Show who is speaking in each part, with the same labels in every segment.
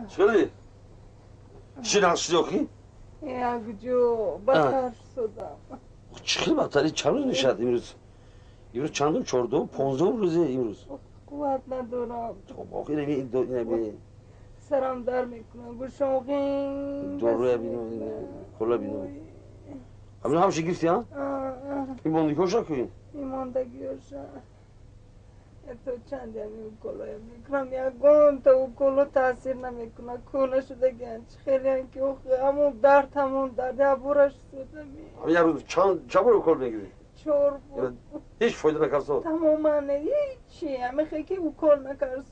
Speaker 1: شدی؟ چی نقش دیوکی؟
Speaker 2: یک جو بدتر شدم.
Speaker 1: چی بدتری؟ چند روز نشد امروز؟ امروز چندم؟ 14 15 روزه امروز.
Speaker 2: قوت ندارم.
Speaker 1: آخه نمی
Speaker 2: سرم در میکنم. گوشاقین.
Speaker 1: دوروی بینو کلا بینو. همین همشه گرفتی ها؟ این ماندگی هاشا کن.
Speaker 2: این ماندگی هاشا. تو چند یمی کلای میکنم یکم تا او کلا تاثیر نمیکنه کونه شده گنج خیلی انکی همون درد عبورش شده
Speaker 1: همین یه روز چند بار کل میگیری؟
Speaker 2: 4 بار
Speaker 1: هیچ فایده نکرد
Speaker 2: تماما هیچی همه خیلی که او کل نکرد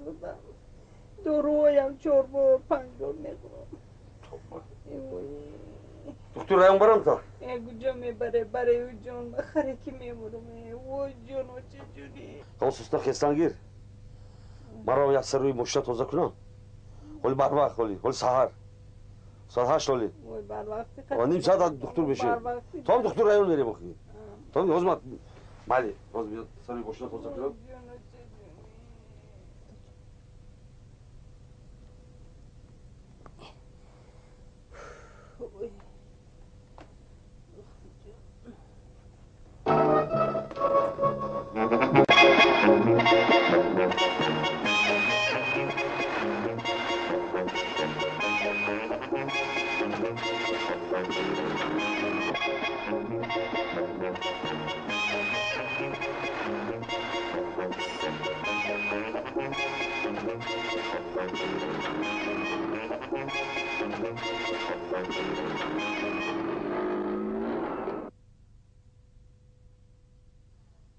Speaker 2: درویم 4 بار 5 بار میخورم
Speaker 1: دکتر رایون برم تا؟
Speaker 2: کجا میبره برای او جون بخره که میمورم او جون و چه جونی
Speaker 1: خواستستا خستان گیر مرا یک سر روی مشت تازه کنم ولی بر وقت ولی سحر ساعت 8 ولی
Speaker 2: بر وقتی
Speaker 1: نیم ساعت دکتر بشه تو هم دکتر رایون میری بخی تو هم حزمت مالی باز بیاد سر روی مشت تازه کنم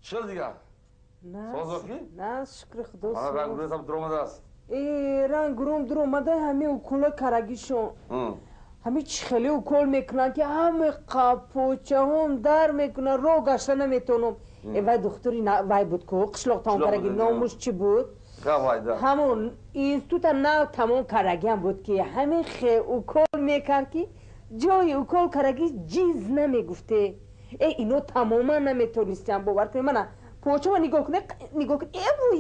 Speaker 1: چرا دیگه؟
Speaker 2: نه شکر خدا
Speaker 1: من رنگ رویتم در اومده است
Speaker 2: رنگ روم در اومده همه اوکولا کرگیشون همه چی خیلی اوکول میکنن که همه قپوچه هم در میکنن رو گشته نمیتونم وای دختری وای بود که قشلاق تمام کرگی ناموش چی بود؟ همون اینستوت نو تمام کرگی هم بود که همه خیلی اوکول میکرد که جای اوکول کرگی جیز نمیگفته اینو تماما نمیتونستم باور کنیم من پوچه من نگاه کنه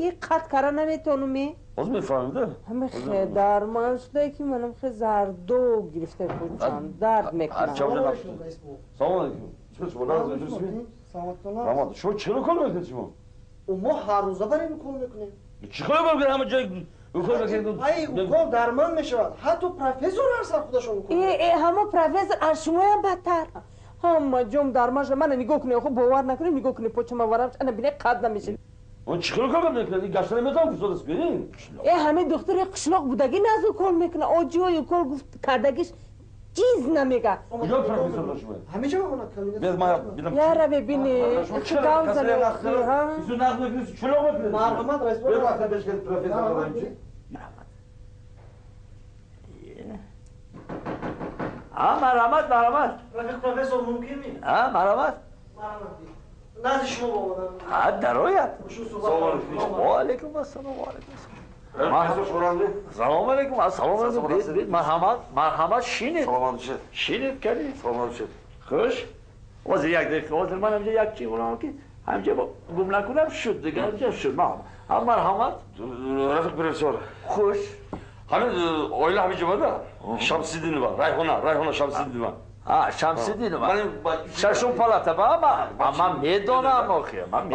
Speaker 2: یه قط کرده نمیتونم
Speaker 1: باز میفهمیده؟
Speaker 2: همه خیلی درمان شده که منم خیلی زردو گرفته پوچم درد میکنم
Speaker 1: سلام علیکم چه نازم درستی؟ سلام شما چرا کار میکنید شما؟
Speaker 3: ما هر روزه بریم کار میکنیم
Speaker 1: چی کار میکنید همه جای کار میکنید؟
Speaker 3: کار درمان میشود حتی پروفسور هستن خودشون میکنن
Speaker 2: همه پروفسور از شما هم بدتر همه جم درمانش من نگاه کنی خب باور نکنی نگاه کنی پوچه ما ورم انا بینه قد نمیشه
Speaker 1: اون چیکار کار میکنی گشتن میتونم فوتبال است برین
Speaker 2: همه دختر قشلاق بودگی نازو کار میکنه آجی کار گفت کردگیش چیز نمیگه
Speaker 1: کجا پروفسور داشتم
Speaker 3: همه جا بخونم
Speaker 1: بیاد ما بیدم
Speaker 2: یا را ببینی چیکار زنه ها
Speaker 1: ایشون نقد میکنی چلو میکنی
Speaker 3: مرحمت رئیس
Speaker 1: به وقت بهش که پروفسور دارم چی
Speaker 4: مرحمت
Speaker 3: پروفسور ممکنی
Speaker 4: مرحمت
Speaker 3: نزد شما بابا
Speaker 4: درایت
Speaker 1: سلام
Speaker 4: علیکم السلام سلام علیکم السلام مرحمت شینید کردی خوش واسه یک دقیقه واسه من همجا یک چی اونم که همجا گم نکنم شد دیگه همجا شد مرحمت
Speaker 1: رفیق پروفسور
Speaker 4: خوش
Speaker 1: همین اویل همه جمعه شمسیدین با رایحانه شمسیدین با
Speaker 4: شمسیدین من ششم پالاته من میدونم آخه من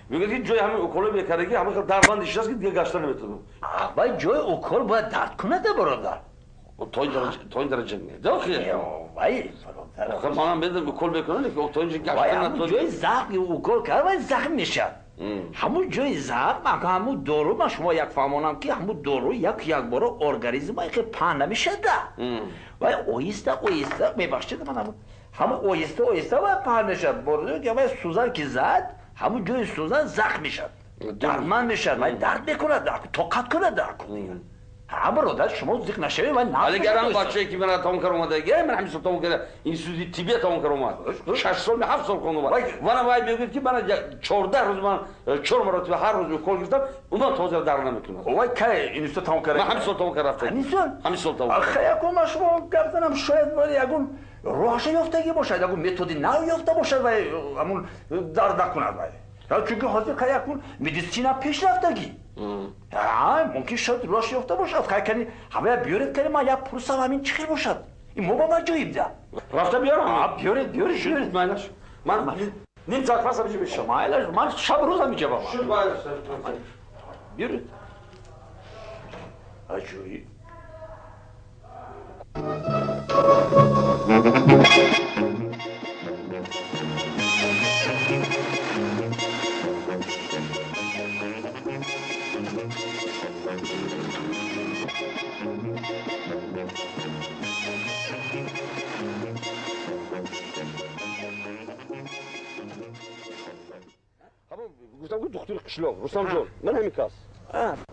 Speaker 1: میگه که جای همه اوکول بیکارگی همه خیلی درماندی شده که دیگه گشتن نمیتونم
Speaker 4: وای جای اوکول باید درد کنه ده برادر
Speaker 1: تو این درجه نیست داخل
Speaker 4: وای
Speaker 1: آخه منم بدم اوکول بکنه که تو اینجا گشتن
Speaker 4: نمیتونم جای زخم اوکول کرد وای زخم میشه همون جای زخم همون دارو من شما یک فهمانم که همون دارو یک بار ارگانیسم که پهن نمیشه ده وای اویسته میبخشید من همون اویسته و پهن میشه برده که سوزن که زد همون جای سوزن زخم میشه درمان میشه وای درد میکنه طاقت کنه درد کنه برادر شما زیق نشوید من نه
Speaker 1: ولی گرم بچه‌ای که من تمام کردم اومده من همیشه تمام کردم این سودی طبیعی تمام کردم اومد 6 سال 7 سال خوندم وانا وای میگه که من 14 روز من 4 مرتبه هر روز کل گرفتم اونم تازه در نمیتونم
Speaker 4: وای که این سال تمام کردم
Speaker 1: من همین سال تمام کردم همین سال تمام
Speaker 4: آخه یکم شما گفتم شاید ولی یکم راهش یافتگی باشه یکم متدی نو یافته باشه و همون درد نکنه وای یا چون که حاضر که یکون مدیسینا پیش رفتگی ممکن شد راش یافته باشد خیلی کنی همه بیارید کنی ما یک پرسه همین چی باشد این موبا من جاییم ده
Speaker 1: رفته بیارم
Speaker 4: بیارید
Speaker 1: مایلش من نیم ساعت پس بشه بشه
Speaker 4: مایلش من شب روز هم میجه بابا
Speaker 1: شد مایلش
Speaker 4: بیارید اجوی
Speaker 1: گفتم که دختر قشلو رستم جون من همین کس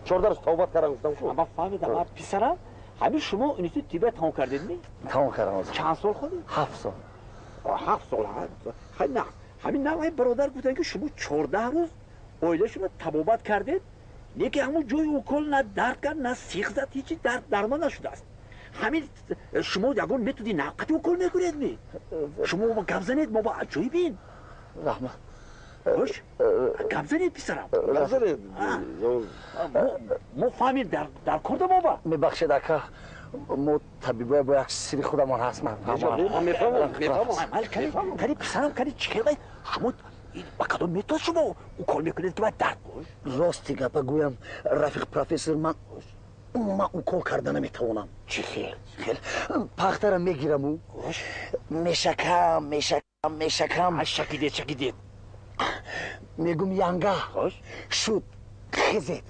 Speaker 1: 14 روز توبت کردم گفتم که
Speaker 4: اما فهمیدم پسرم همین شما اینجا تیبت تمام کردید می؟
Speaker 5: تمام کردم
Speaker 4: چند سال خودی؟
Speaker 5: 7 سال
Speaker 4: 7 سال خیلی نه همین نوعی برادر گفتن که شما 14 روز اویده شما تبابت کردید یکی همون جای اوکل نه درد کرد نه سیخ زد هیچی درمان نشده است همین شما یکون میتونی نوقتی اوکل میکنید می؟ شما با گپ زنید ما با عجایبین
Speaker 5: رحمت
Speaker 4: خوش؟ گپ زنید پسرم
Speaker 1: نظر
Speaker 4: ما فهمید در کرد ما با
Speaker 5: میبخشید اکا ما طبیبای با یک سری خودمان هست من
Speaker 1: میفهمم
Speaker 4: کاری پسرم کاری چیکار باید شما با کدام میتونید شما او کار میکنید که باید درد باش
Speaker 5: راستی گپا گویم رفیق پروفسور من او کار کردن نمیتوانم
Speaker 4: چی خیل؟
Speaker 5: پخترم میگیرم او میشکم
Speaker 4: شکیدید
Speaker 5: میگم ینگه
Speaker 4: خوش
Speaker 5: شد خیزید